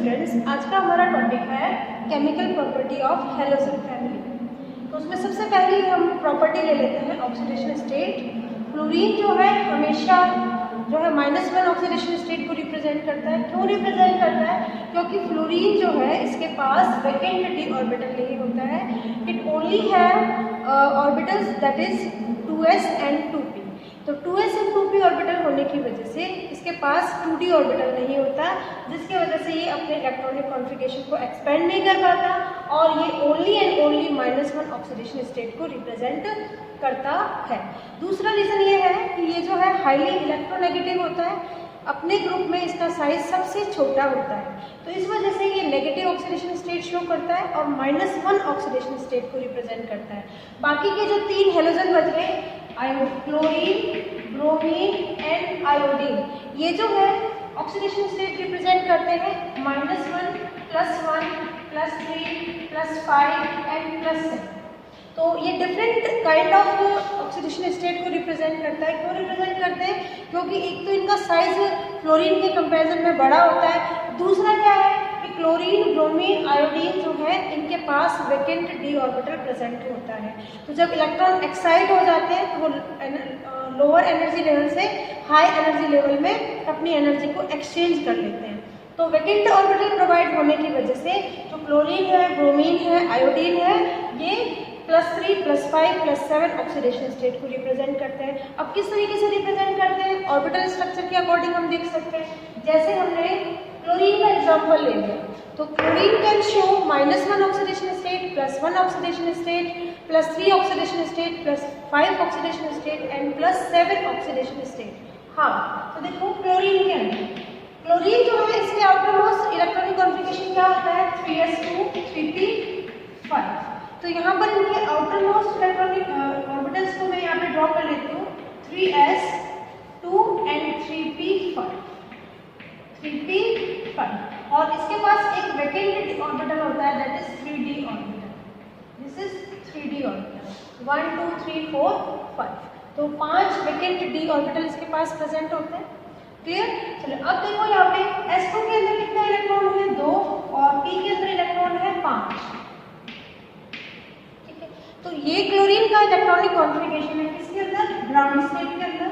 Students, आज का हमारा टॉपिक है chemical property of halogen family. तो उसमें सबसे पहले हम प्रॉपर्टी ले लेते हैं ऑक्सीडेशन स्टेट। फ्लोरीन जो है हमेशा जो है -1 ऑक्सीडेशन स्टेट को रिप्रेजेंट करता है। क्यों रिप्रेजेंट करता है? क्योंकि फ्लोरीन जो है इसके पास वैकेंट d ऑर्बिटल नहीं होता है। It only have orbitals that is 2s and 2p। तो 2s एंड 2p ऑर्बिटल होने की वजह से इसके पास 2d ऑर्बिटल नहीं होता, जिसकी वजह से ये अपने इलेक्ट्रॉनिक कॉन्फ़िगरेशन को एक्सपेंड नहीं कर पाता और ये only and only -1 oxidation state को रिप्रेजेंट करता है। दूसरा रीज़न ये है कि ये जो है हाईली इलेक्ट्रोनेगेटिव होता है। अपने ग्रुप में इसका साइज सबसे छोटा होता है, तो इस वजह से ये नेगेटिव ऑक्सीडेशन स्टेट शो करता है और -1 ऑक्सीडेशन स्टेट को रिप्रेजेंट करता है। बाकी के जो 3 हेलोजन बच गए, क्लोरीन, ब्रोमीन एंड आयोडीन, ये जो है ऑक्सीडेशन स्टेट रिप्रेजेंट करते हैं -1, +1, +3, +5 एंड +7। तो ये different kind of oxidation state को रिप्रेजेंट करता है। क्यों रिप्रेजेंट करते हैं? क्योंकि एक तो इनका साइज फ्लोरीन के कंपैरिजन में बड़ा होता है, दूसरा क्या है कि क्लोरीन, ब्रोमीन, आयोडीन जो है इनके पास वैकेंट d ऑर्बिटल प्रेजेंट होता है। तो जब इलेक्ट्रॉन एक्साइट हो जाते हैं तो वो लोअर एनर्जी लेवल से हाई एनर्जी लेवल में अपनी एनर्जी को एक्सचेंज कर लेते हैं। तो वैकेंट ऑर्बिटल प्रोवाइड होने की वजह से जो क्लोरीन है, ब्रोमीन है, आयोडीन है, ये +3, +5, +7 ऑक्सीडेशन स्टेट को रिप्रेजेंट करते हैं। अब किस तरीके से रिप्रेजेंट करते हैं? ऑर्बिटल स्ट्रक्चर के अकॉर्डिंग हम देख सकते हैं। जैसे हमने क्लोरीन का एग्जांपल ले लिया, तो chlorine can show -1 oxidation state, +1 oxidation state, +3 oxidation state, +5 oxidation state and +7 oxidation state. हाँ, तो देखो क्लोरीन के अंदर क्लोरीन जो है इसके आउटरमोस्ट इलेक्ट्रॉनिक कॉन्फ़िगरेशन क्या होता है? 3s2 3p5। तो यहाँ पर इनके आउटरमोस्ट इलेक्ट्रॉनिक ऑर्बिटल्स को मैं यहाँ पे ड्रॉ कर लेती हूँ, 3s2 एंड 3p5 और इसके पास एक वैकेंट ऑर्बिटल होता है that is 3d orbital. This is 3d orbital 1 2 3 4 5। तो 5 वैकेंट d ऑर्बिटल इसके पास प्रेजेंट होते हैं। क्लियर? चलो अब देखो यहाँ पे s2 के अंदर कितने इलेक्ट्रॉन है? 2 और p के अंदर इलेक्ट्रॉन है 5। तो ये क्लोरीन का इलेक्ट्रॉनिक कॉन्फ़िगरेशन है किसके अंदर? ग्राउंड स्टेट के अंदर।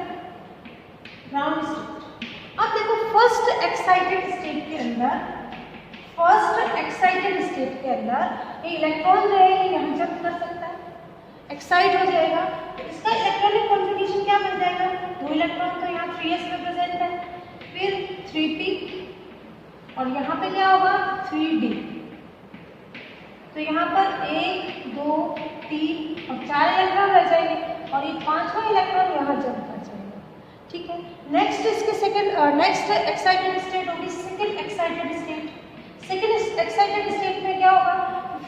Ground state. अब देखो फर्स्ट एक्साइटेड स्टेट के अंदर ये इलेक्ट्रॉन जो है ये यहाँ जंप कर सकता है, एक्साइट हो जाएगा। तो इसका इलेक्ट्रॉनिक कॉन्फ़िगरेशन क्या बन जाएगा? 2 इलेक्ट्रॉन तो यहाँ 3s रिप्रेजेंट है, फिर 3p और यहाँ पे क्या होगा? 3d। तो यहाँ पर 1 2 3 और 4 इलेक्ट्रॉन रह जाएंगे और ये 5वां इलेक्ट्रॉन यहाँ जंप कर जाएगा। ठीक है, नेक्स्ट इसके नेक्स्ट एक्साइटेड स्टेट होगी second excited state. Second excited state में क्या होगा?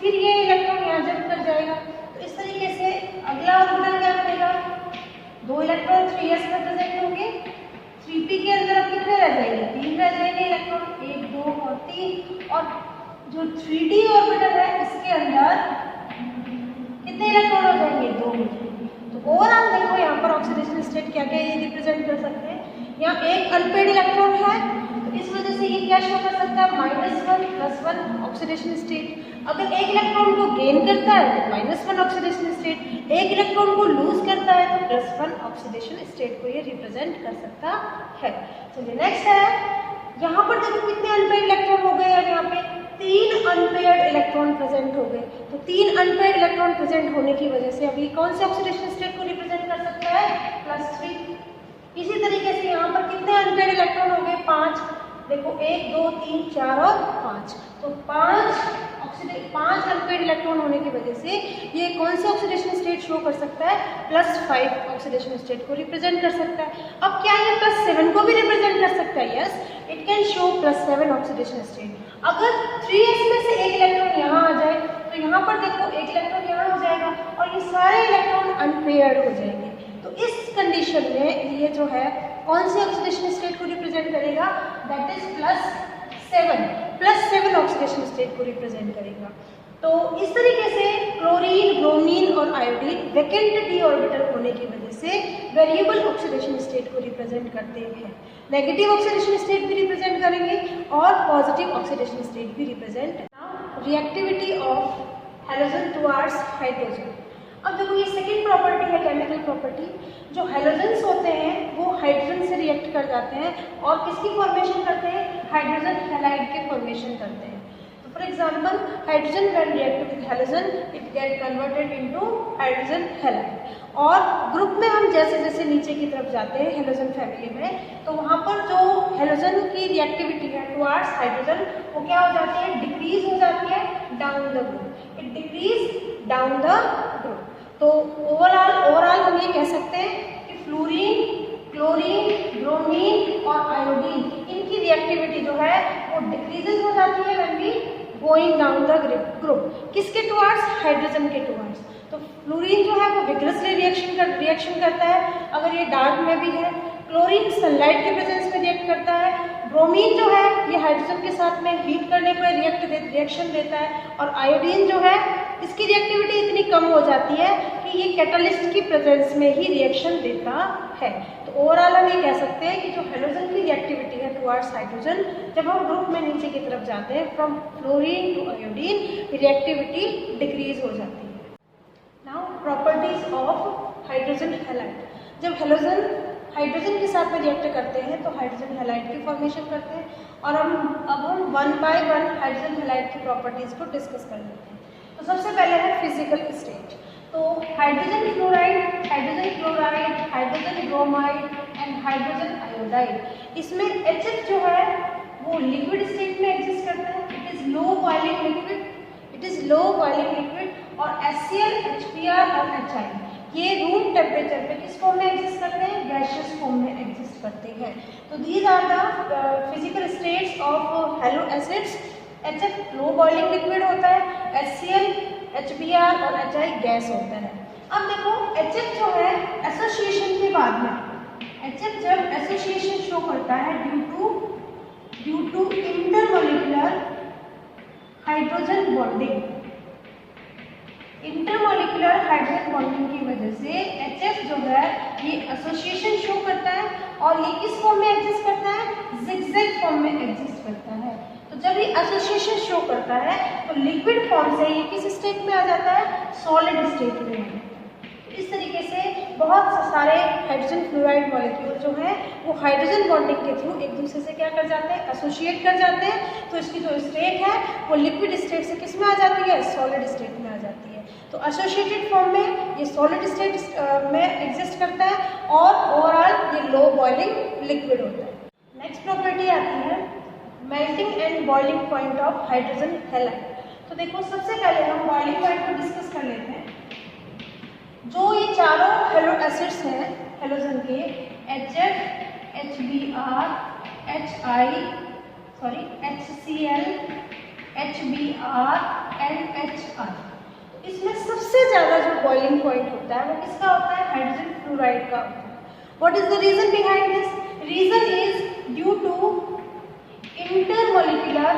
फिर ये इलेक्ट्रॉन यहाँ जंप कर जाएगा। तो इस तरीके से अगला ऑर्बिटल क्या बनेगा? 2 इलेक्ट्रॉन 3s में प्रेजेंट होंगे, 3p के अंदर अब कितने रह जाएंगे? 3 रह जाएंगे इलेक्ट्रॉन, 1 2 और 3। और जो 3d ऑर्बिटल है इसके अंदर कितने इलेक्ट्रॉन हो जाएंगे? 2 हो जाएंगे। तो ओवरऑल देखो यहाँ पर ऑक्सीडेशन स्टेट क्या क्या ये रिप्रेजेंट कर सकते हैं। यहाँ एक अनपेड इलेक्ट्रॉन है, तो इस वजह से ये क्या शो कर सकता है? -1 +1 ऑक्सीडेशन स्टेट। अगर एक इलेक्ट्रॉन को गेन करता है तो -1 ऑक्सीडेशन स्टेट, एक इलेक्ट्रॉन को लूज करता है तो +1 ऑक्सीडेशन स्टेट को ये रिप्रेजेंट कर सकता है। चलिए नेक्स्ट है, यहाँ पर देखो कितने अनपेड इलेक्ट्रॉन हो गए और यहाँ पे 3 अनपेयर्ड इलेक्ट्रॉन प्रेजेंट हो गए। तो 3 अनपेयर्ड इलेक्ट्रॉन प्रेजेंट होने की वजह से अभी कौन से ऑक्सीडेशन स्टेट को रिप्रेजेंट कर सकता है? +3। इसी तरीके से यहाँ पर कितने अनपेयर्ड इलेक्ट्रॉन हो गए? 5। देखो 1 2 3 4 और 5। तो 5 अनपेयर्ड इलेक्ट्रॉन होने की वजह से ये कौन से ऑक्सीडेशन स्टेट शो कर सकता है? +5 ऑक्सीडेशन स्टेट को रिप्रेजेंट कर सकता है। अब क्या ये +7 को भी रिप्रेजेंट कर सकता है? Yes, it can show +7 oxidation state. अगर 3s में से एक इलेक्ट्रॉन यहाँ आ जाए तो यहाँ पर देखो एक इलेक्ट्रॉन यहाँ हो जाएगा और ये सारे इलेक्ट्रॉन अनपेयर्ड हो जाएंगे। तो इस कंडीशन में ये जो है कौन सी ऑक्सीडेशन स्टेट को रिप्रेजेंट करेगा? दैट इज +7 ऑक्सीडेशन स्टेट को रिप्रेजेंट करेगा। तो इस तरीके से क्लोरीन, ब्रोमीन और आयोडीन वैकेंट डी ऑर्बिटल होने की वजह से वेरिएबल ऑक्सीडेशन स्टेट को रिप्रेजेंट करते हैं। नेगेटिव ऑक्सीडेशन स्टेट भी रिप्रेजेंट करेंगे और पॉजिटिव ऑक्सीडेशन स्टेट भी represent. Now reactivity of halogen towards hydrogen. अब देखो ये सेकेंड प्रॉपर्टी है, केमिकल प्रॉपर्टी। जो हैलोजेंस होते हैं वो हाइड्रोजन से रिएक्ट कर जाते हैं और किसकी फॉर्मेशन करते हैं? हाइड्रोजन हैलाइड के फॉर्मेशन करते हैं। For example, hydrogen when react with halogen, it get converted into hydrogen halide। और ग्रुप में हम जैसे जैसे नीचे की तरफ जाते हैं हेलोजन फैमिली में, तो वहाँ पर जो हेलोजन की रिएक्टिविटी है टुवर्ड्स हाइड्रोजन वो क्या हो जाती है? डिक्रीज हो जाती है down the group. It decrease down the group. तो ओवरऑल हम ये कह सकते हैं कि फ्लोरीन, क्लोरीन, ब्रोमीन और आयोडीन इनकी रिएक्टिविटी जो है वो डिक्रीजेज हो जाती है when we going down the group. किसके टुवर्ड्स? हाइड्रोजन के टुवर्ड्स। तो फ्लोरीन जो है वो विग्रसली रिएक्शन करता है अगर ये डार्क में भी है। क्लोरीन सनलाइट के प्रेजेंस में रिएक्ट करता है। ब्रोमीन जो है ये हाइड्रोजन के साथ में हीट करने पर रिएक्शन देता है। और आयोडीन जो है इसकी रिएक्टिविटी इतनी कम हो जाती है कि ये कैटलिस्ट की प्रेजेंस में ही रिएक्शन देता है। तो ओवरऑल हम ये कह सकते हैं कि जो हेलोजन की रिएक्टिविटी है टुवर्ड्स हाइड्रोजन, जब हम ग्रुप में नीचे की तरफ जाते हैं from fluorine to iodine, reactivity decrease हो जाती है। Now properties of hydrogen halide. जब हेलोजन हाइड्रोजन के साथ में रिएक्ट करते हैं तो हाइड्रोजन हैलाइड की फॉर्मेशन करते हैं। और अब हम one by one hydrogen halide की प्रॉपर्टीज को डिस्कस कर लेते हैं। तो सबसे पहले है फिजिकल स्टेट। तो hydrogen fluoride, hydrogen chloride, hydrogen bromide and hydrogen iodide, इसमें HF जो है वो लिक्विड स्टेट में एग्जिस्ट करता है। It is low boiling liquid, और HCl, HBr और HI ये रूम टेम्परेचर पे किस फॉर्म में एग्जिस्ट करते हैं? गैसियस फॉर्म में एग्जिस्ट करते हैं। तो these are the physical states of halo acids. HF low boiling liquid होता है, HCl, HBr और HI गैस होता है। अब देखो HF जो है एसोसिएशन के बाद में, HF जब एसोसिएशन शो करता है due to intermolecular hydrogen bonding, intermolecular hydrogen bonding की वजह से HF जो है ये एसोसिएशन शो करता है। और ये किस फॉर्म में एग्जिस्ट करता है? जिगजैग फॉर्म में एग्जिस्ट करता है। तो जब ये एसोसिएशन शो करता है तो लिक्विड फॉर्म से ये किस स्टेट में आ जाता है? सॉलिड स्टेट में। इस तरीके से बहुत सारे हाइड्रोजन फ्लोराइड मॉलिक्यूल जो हैं वो हाइड्रोजन बॉन्डिंग के थ्रू एक दूसरे से क्या कर जाते हैं? एसोसिएट कर जाते हैं। तो इसकी जो स्टेट है वो लिक्विड स्टेट से किस में आ जाती है? सॉलिड स्टेट में आ जाती है। तो एसोसिएटेड फॉर्म में ये सॉलिड स्टेट में एग्जिस्ट करता है और ओवरऑल ये लो बॉइलिंग लिक्विड होता है। नेक्स्ट प्रॉपर्टी आती है melting and boiling point of hydrogen halide. तो देखो सबसे पहले हम बॉइलिंग पॉइंट को डिस्कस कर लेते हैं। जो ये चारों हेलो एसिड्स हैं हेलोजन के, HF, HBr, HCl, HBr and HI, इसमें सबसे ज़्यादा जो बॉइलिंग पॉइंट होता है वो किसका होता है? हाइड्रोजन फ्लोराइड का होता है। What is the reason behind this? Reason is due to intermolecular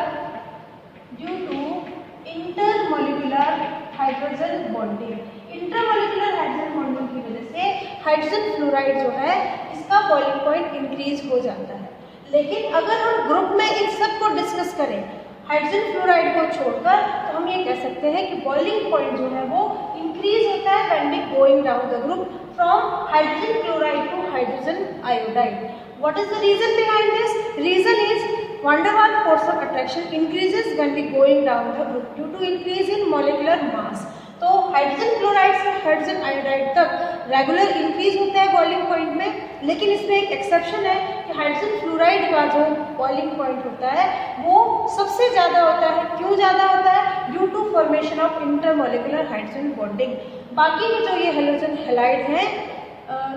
hydrogen bonding. Intermolecular hydrogen bonding की वजह से हाइड्रोजन फ्लोराइड जो है इसका बॉइलिंग पॉइंट इंक्रीज हो जाता है। लेकिन अगर हम ग्रुप में इन सब को डिस्कस करें हाइड्रोजन फ्लोराइड को छोड़कर, तो हम ये कह सकते हैं कि बॉइलिंग पॉइंट जो है वो इंक्रीज होता है when we going down the group from hydrogen chloride to hydrogen iodide. What is the reason behind this? Reason is van der Waals force of attraction increases when we going down the group due to increase in molecular mass। तो hydrogen chloride से hydrogen iodide तक regular increase होता है boiling point में, लेकिन इसमें एक exception है कि हाइड्रोजन फ्लोराइड का जो बॉइलिंग पॉइंट होता है वो सबसे ज़्यादा होता है। क्यों ज़्यादा होता है? Due to formation of intermolecular hydrogen bonding. बाकी के जो ये हेलोजन हैलाइड हैं,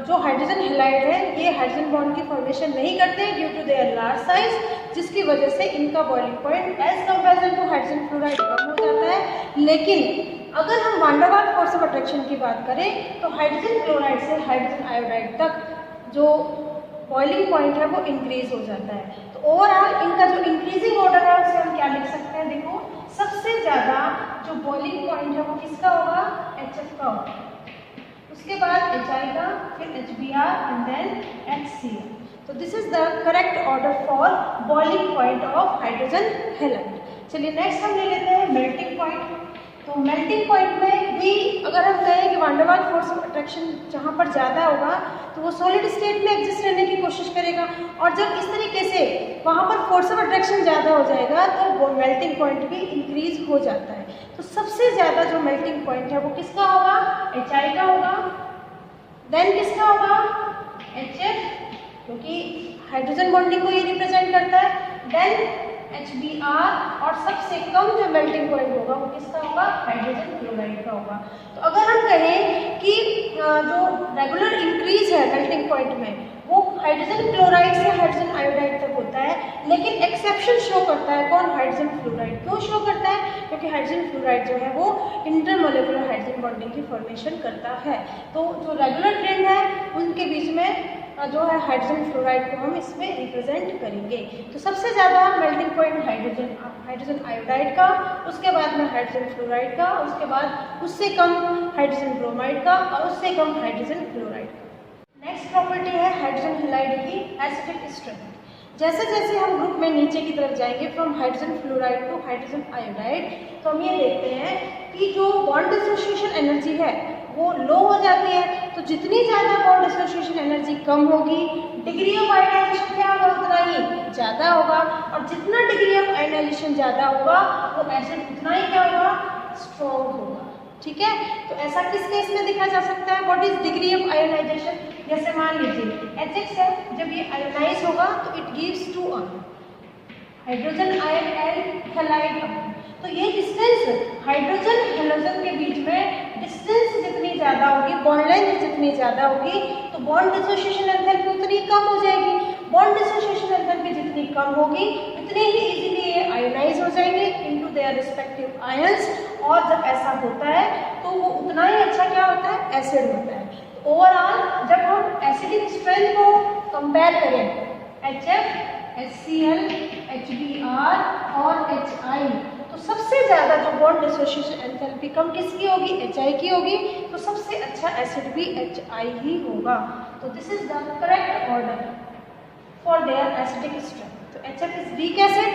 जो हाइड्रोजन हैलाइड है ये हाइड्रोजन बॉन्ड की फॉर्मेशन नहीं करते due to their large size, जिसकी वजह से इनका boiling point as comparison to hydrogen fluoride कम हो जाता है। लेकिन अगर हम van der Waals force of attraction की बात करें तो हाइड्रोजन क्लोराइड से हाइड्रोजन आयोडाइड तक जो बॉइलिंग पॉइंट है वो इंक्रीज हो जाता है। तो ओवरऑल इनका जो इंक्रीजिंग ऑर्डर है उसे हम क्या लिख सकते हैं? देखो सबसे ज़्यादा जो बॉइलिंग पॉइंट है वो किसका होगा, HF का होगा। उसके बाद HI का, फिर HBr एंड देन HCl। तो this is the correct order for boiling point of hydrogen halide. चलिए नेक्स्ट हम ले लेते हैं मेल्टिंग पॉइंट। तो मेल्टिंग पॉइंट में भी अगर हम कहें कि van der Waals force of attraction जहाँ पर ज़्यादा होगा तो वो सॉलिड स्टेट में एग्जिस्ट रहने की कोशिश करेगा, और जब इस तरीके से वहाँ पर फोर्स ऑफ अट्रैक्शन ज़्यादा हो जाएगा तो वो मेल्टिंग पॉइंट भी इंक्रीज हो जाता है। तो सबसे ज़्यादा जो मेल्टिंग पॉइंट है वो किसका होगा, HI का होगा। देन किसका होगा, HF, क्योंकि हाइड्रोजन बॉन्डिंग को ये रिप्रेजेंट करता है। देन HBr, और सबसे कम जो मेल्टिंग पॉइंट होगा वो किसका होगा, हाइड्रोजन क्लोराइड का होगा। तो अगर हम कहें कि जो रेगुलर इंक्रीज है मेल्टिंग पॉइंट में वो हाइड्रोजन क्लोराइड से हाइड्रोजन आयोडाइड तक होता है, लेकिन एक्सेप्शन शो करता है कौन, हाइड्रोजन फ्लोराइड। क्यों शो करता है, क्योंकि हाइड्रोजन फ्लोराइड जो है वो इंटरमोलिकुलर हाइड्रोजन बॉन्डिंग की फॉर्मेशन करता है। तो जो रेगुलर ट्रेंड है उनके बीच में जो है हाइड्रोजन फ्लोराइड को हम इसमें रिप्रेजेंट करेंगे। तो सबसे ज़्यादा मेल्टिंग पॉइंट हाइड्रोजन आयोडाइड का, उसके बाद में हाइड्रोजन फ्लोराइड का, उसके बाद उससे कम हाइड्रोजन ब्रोमाइड का, और उससे कम हाइड्रोजन क्लोराइड का। नेक्स्ट प्रॉपर्टी है हाइड्रोजन हैलाइड की एसिडिक स्ट्रेंथ। जैसे जैसे हम ग्रुप में नीचे की तरफ जाएंगे from hydrogen fluoride to hydrogen iodide, तो हम ये देखते हैं कि जो बॉन्ड डिसोसिएशन एनर्जी है वो लो हो जाती है। तो जितनी ज़्यादा बॉन्ड डिसोसिएशन एनर्जी कम होगी, डिग्री ऑफ आयनाइजेशन क्या होगा, उतना ही ज़्यादा होगा, और जितना डिग्री ऑफ आयनाइजेशन ज़्यादा होगा वो एसिड उतना ही क्या होगा, स्ट्रॉन्ग होगा। ठीक है, तो ऐसा किस केस में देखा जा सकता है, what is degree of ionization. जैसे मान लीजिए HX है, जब ये आयोनाइज होगा तो it gives 2 hydrogen ion and halide. तो ये डिस्टेंस हाइड्रोजन हैलोजन के बीच में डिस्टेंस जितनी ज़्यादा होगी, बॉन्ड लेंथ जितनी ज़्यादा होगी, तो बॉन्ड डिसोसिएशन एंथैल्पी उतनी कम हो जाएगी। बॉन्ड डिसोसिएशन एंथैल्पी जितनी कम होगी उतनी ही इजीली ये आयोनाइज हो जाएंगे इनटू देयर रिस्पेक्टिव आयंस, और जब ऐसा होता है तो वो उतना ही अच्छा क्या होता है, एसिड होता है। ओवरऑल जब हम एसिडिक स्ट्रेंथ को कंपेयर करें HF, HCl, HBr और HI, तो सबसे ज़्यादा जो बॉन्ड डिसोसिएशन एंथैल्पी कम किसकी होगी, HI की होगी। तो सबसे अच्छा एसिड भी HI ही होगा। तो this is the correct order for their acidic strength. तो HF is weak acid,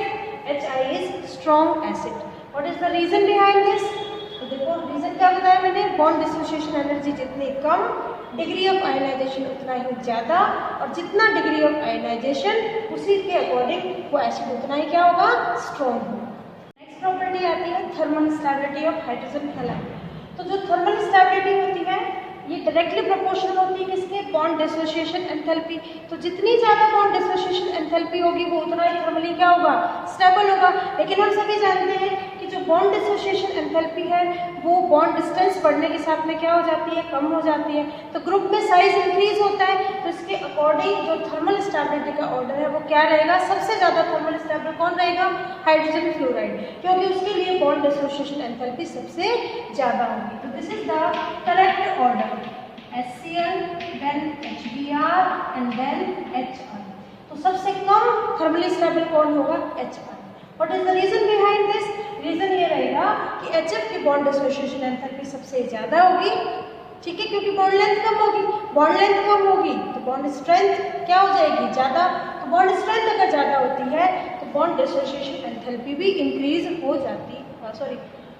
HI is strong acid. What is the reason behind this. तो देखो रीजन क्या बताया मैंने, बॉन्ड डिसोसिएशन एनर्जी जितनी कम, डिग्री ऑफ आयनाइजेशन उतना ही ज़्यादा, और जितना डिग्री ऑफ आयनाइजेशन उसी के अकॉर्डिंग वो एसिड उतना ही क्या होगा, स्ट्रॉन्ग होगा। नेक्स्ट प्रॉपर्टी आती है thermal stability of hydrogen halide. तो जो थर्मल स्टेबिलिटी होती है ये डायरेक्टली प्रोपोर्शनल होती है किसके, बॉन्ड डिसोसिएशन एंथैल्पी। तो जितनी ज़्यादा बॉन्ड डिसोसिएशन एंथैल्पी होगी वो उतना ही थर्मली क्या होगा, स्टेबल होगा। लेकिन हम सभी जानते हैं कि जो बॉन्ड डिसोसिएशन एंथैल्पी है वो बॉन्ड डिस्टेंस बढ़ने के साथ में क्या हो जाती है, कम हो जाती है। तो ग्रुप में साइज इंक्रीज होता है, तो इसके अकॉर्डिंग जो थर्मल स्टेबिलिटी का ऑर्डर है वो क्या रहेगा, सबसे ज़्यादा थर्मल स्टेबल कौन रहेगा, हाइड्रोजन फ्लोराइड, क्योंकि उसके लिए बॉन्ड डिसोसिएशन एंथैल्पी सबसे ज़्यादा होगी। तो this is the correct order, HCl, then HBr and then HI। तो सबसे कम थर्मली स्टेबल कौन होगा, HI। What is the reason behind this? Reason ये रहेगा कि HF की बॉन्ड डिसोसिएशन एंथैल्पी सबसे ज़्यादा होगी, ठीक है, क्योंकि बॉन्ड लेंथ कम होगी। बॉन्ड लेंथ कम होगी तो बॉन्ड स्ट्रेंथ क्या हो जाएगी, ज़्यादा। तो बॉन्ड स्ट्रेंथ अगर ज़्यादा होती है तो बॉन्ड डिसोसिएशन एंथैल्पी भी इंक्रीज हो जाती है,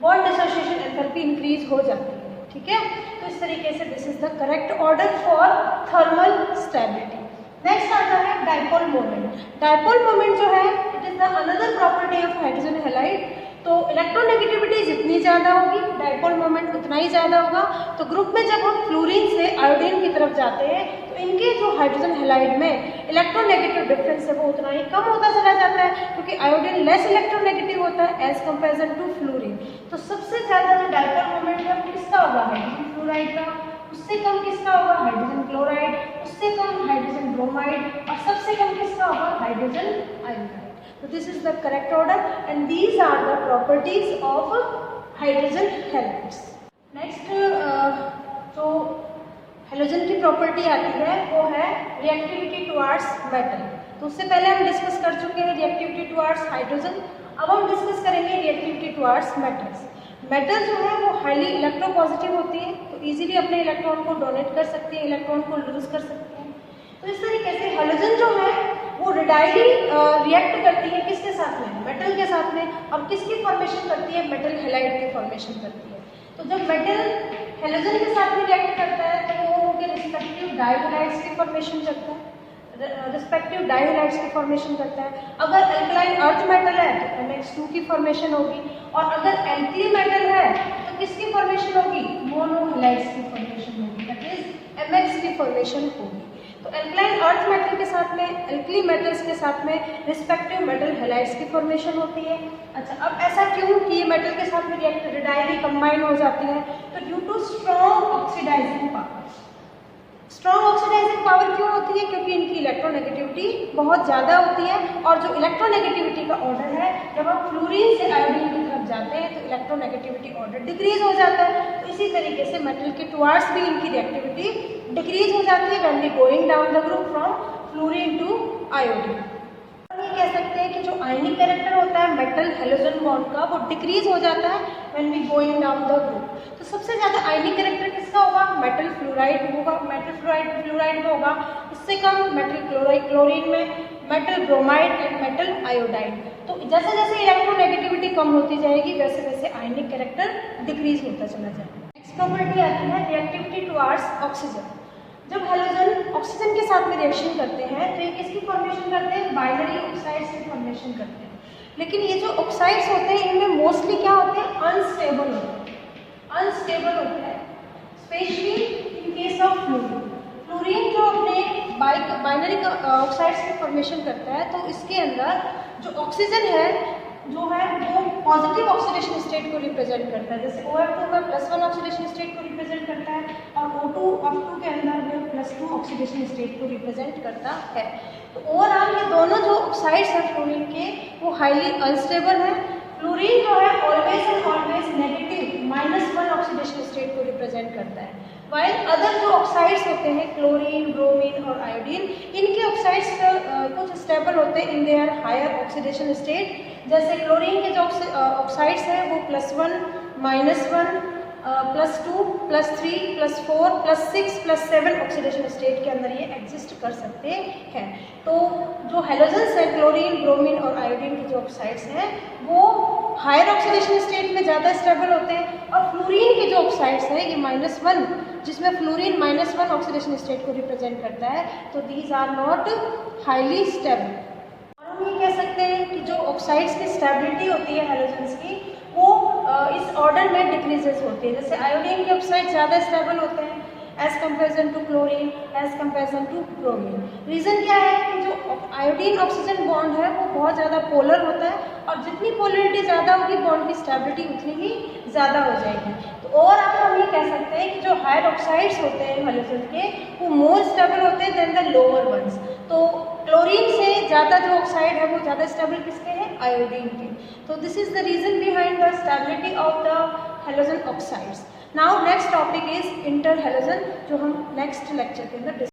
बॉन्ड डिसोसिएशन एंथैल्पी इंक्रीज हो जाती है। ठीक है, तो इस तरीके से this is the correct order for thermal stability. Next आता है डाइपोल मोमेंट। डाइपोल मोमेंट जो है it is the another property of hydrogen halide. तो इलेक्ट्रोनेगेटिविटी जितनी ज़्यादा होगी डाइपोल मोमेंट उतना ही ज़्यादा होगा। तो ग्रुप में जब हम फ्लोरीन से आयोडीन की तरफ जाते हैं तो इनके जो हाइड्रोजन हैलाइड में इलेक्ट्रोनेगेटिव डिफरेंस है वो उतना ही कम होता चला जाता है, क्योंकि आयोडीन लेस इलेक्ट्रोनेगेटिव होता है एज कंपेरिजन टू फ्लोरीन। तो सबसे ज़्यादा जो डाइपोल मोमेंट है वो किसका होगा, हाइड्रोजन फ्लोराइड का। उससे कम किसका होगा, हाइड्रोजन क्लोराइड। उससे कम हाइड्रोजन ब्रोमाइड, और सबसे कम किसका होगा, hydrogen iodide. So this is the correct order and these are the properties of hydrogen halides. Next जो हेलोजन की प्रॉपर्टी आती है वो है रिएक्टिविटी टुवार्ड्स मेटल। तो उससे पहले हम डिस्कस कर चुके हैं रिएक्टिविटी टुवार्ड्स हाइड्रोजन। अब हम डिस्कस करेंगे रिएक्टिविटी टुवार्ड्स मेटल्स। मेटल जो है वो हाईली इलेक्ट्रोपॉजिटिव होती है, तो इजीली अपने इलेक्ट्रॉन को डोनेट कर सकती है, इलेक्ट्रॉन को लूज कर सकती है। तो इस तरीके से हैलोजन जो है वो रेडाइली रिएक्ट करती है किसके साथ में, मेटल के साथ में। अब किसकी फॉर्मेशन करती है, मेटल हैलाइड की फॉर्मेशन करती है। तो जब मेटल हैलोजन के साथ में रिएक्ट करता है तो वो उनके रिस्पेक्टिव डायहाइड्स की फॉर्मेशन करता है, रिस्पेक्टिव डायहाइड्स की फॉर्मेशन करता है। अगर अल्कलाइन अर्थ मेटल है तो NH2 की फॉर्मेशन होगी, और अगर एल्कली मेटल है तो किसकी फॉर्मेशन होगी, मोनोहैलाइड्स की फॉर्मेशन होगी, दैट इज MX की फॉर्मेशन होगी। तो अल्कलाइन अर्थ मेटल के साथ में, एल्कली मेटल्स के साथ में रिस्पेक्टिव मेटल हैलाइड्स की फॉर्मेशन होती है। अच्छा, अब ऐसा क्यों कि ये मेटल के साथ में रिएक्ट रेडाइली कंबाइन हो जाती है, तो due to strong oxidizing power. Strong oxidizing power क्यों होती है, क्योंकि इनकी इलेक्ट्रोनेगेटिविटी बहुत ज़्यादा होती है, और जो इलेक्ट्रोनेगेटिविटी का ऑर्डर है, जब हम फ्लोरीन से आयोडीन की तरफ जाते हैं तो इलेक्ट्रोनेगेटिविटी ऑर्डर डिक्रीज हो जाता है। तो इसी तरीके से मेटल के टुवार्ड्स भी इनकी रिएक्टिविटी डिक्रीज हो जाती है when we going down the group from fluorine to iodine. ये कह सकते हैं कि जो आयनिक कैरेक्टर होता है मेटल हैलोजन बॉन्ड का, वो डिक्रीज हो जाता है when we going down the group. तो सबसे ज़्यादा आयनिक कैरेक्टर किसका होगा, मेटल फ्लोराइड होगा, मेटल फ्लोराइड में होगा। इससे कम मेटल क्लोरीन में, metal bromide and metal iodide. तो जैसे जैसे इलेक्ट्रोनेगेटिविटी कम होती जाएगी वैसे वैसे आयनिक कैरेक्टर डिक्रीज होता चला जाएगा। नेक्स्ट प्रॉपर्टी आती है रिएक्टिविटी टुवार्ड्स ऑक्सीजन। जब हैलोजन ऑक्सीजन के साथ में रिएक्शन करते हैं तो ये किसकी फॉर्मेशन करते हैं, बाइनरी ऑक्साइड्स की फॉर्मेशन करते हैं। लेकिन ये जो ऑक्साइड्स होते हैं इनमें मोस्टली क्या होते हैं, अनस्टेबल होते हैं, अनस्टेबल होते हैं, specially in case of fluorine. Fluorine जो अपने बाइनरी ऑक्साइड्स की फॉर्मेशन करता है तो इसके अंदर जो ऑक्सीजन है जो है वो पॉजिटिव ऑक्सीडेशन स्टेट को रिप्रेजेंट करता है, जैसे OH2 का +1 ऑक्सीडेशन स्टेट को रिप्रेजेंट करता है, और O2 के अंदर वो +2 ऑक्सीडेशन स्टेट को रिप्रेजेंट करता है। तो ओवरऑल ये दोनों जो ऑक्साइड्स हैं फ्लोरीन के वो हाईली अनस्टेबल है। फ्लोरीन जो है always and always negative -1 oxidation state को रिप्रेजेंट करता है, वाइल अदर जो ऑक्साइड्स होते हैं क्लोरीन, ब्रोमीन और आयोडीन, इनके ऑक्साइड्स कुछ स्टेबल होते हैं in their higher oxidation state. जैसे क्लोरीन के जो ऑक्साइड्स हैं वो +1, -1, +2, +3, +4, +6, +7 ऑक्सीडेशन स्टेट के अंदर ये एग्जिस्ट कर सकते हैं। तो जो हैलोजन्स हैं क्लोरीन, ब्रोमीन और आयोडीन के जो ऑक्साइड्स हैं वो हायर ऑक्सीडेशन स्टेट में ज़्यादा स्टेबल होते हैं, और फ्लोरीन के जो ऑक्साइड्स हैं ये -1 जिसमें फ्लोरीन -1 ऑक्सीडेशन स्टेट को रिप्रेजेंट करता है, तो these are not highly stable. हम ये कह सकते हैं कि जो ऑक्साइड्स की स्टेबिलिटी होती है हैलोजन्स की वो इस ऑर्डर में डिक्रीजेस होती है। जैसे आयोडीन के ऑक्साइड ज़्यादा स्टेबल होते हैं as comparison to chlorine, as comparison to bromine. Reason क्या है कि जो आयोडीन ऑक्सीजन बॉन्ड है वो बहुत ज़्यादा पोलर होता है, और जितनी पोलरिटी ज़्यादा होगी बॉन्ड की स्टेबिलिटी उतनी ही ज़्यादा हो जाएगी। तो ओवरऑल हम ये कह सकते हैं कि जो हायर ऑक्साइड्स होते हैं हैलोजन के वो मोर स्टेबल होते हैं देन द लोअर वंस। तो क्लोरीन से ज़्यादा जो ऑक्साइड है वो ज़्यादा स्टेबल किसके हैं, आयोडीन के। तो this is the reason behind the stability of the halogen oxides. Now next topic is inter halogen, जो हम नेक्स्ट लेक्चर के अंदर